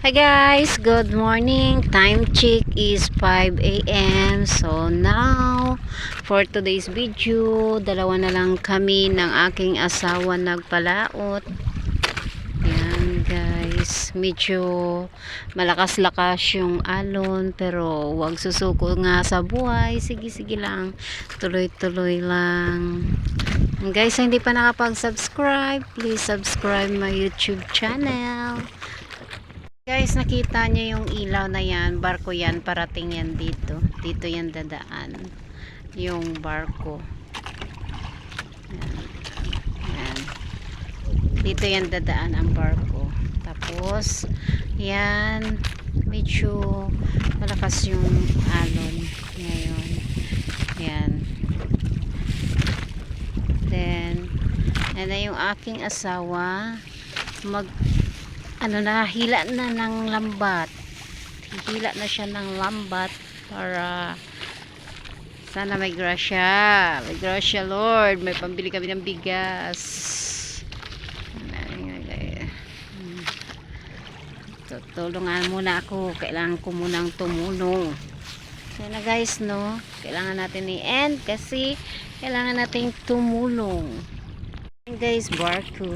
Hi guys, good morning. Time check is 5 a.m. So now, for today's video, dalawa na lang kami ng aking asawa nagpalaot. Yan guys, medyo malakas-lakas yung alon pero wag susuko nga sa buhay. Sige lang, tuloy-tuloy lang. And guys, hindi pa nakapag-subscribe, please subscribe my YouTube channel. Guys, nakita niyo yung ilaw na yan, barko yan, parating yan dito. Dito yan dadaan. Yung barko. Yan. Yan. Dito yan dadaan ang barko. Tapos, yan, medyo malakas yung alon ngayon. Yan. Then, yan na yung aking asawa hila na ng lambat. Hila na siya ng lambat para sana may grasya. May grasya, Lord. May pambili kami ng bigas. Tutulungan muna ako. Kailangan ko munang tumulong. So na guys, no? Kailangan natin i-end kasi kailangan nating tumulong. Guys, barko.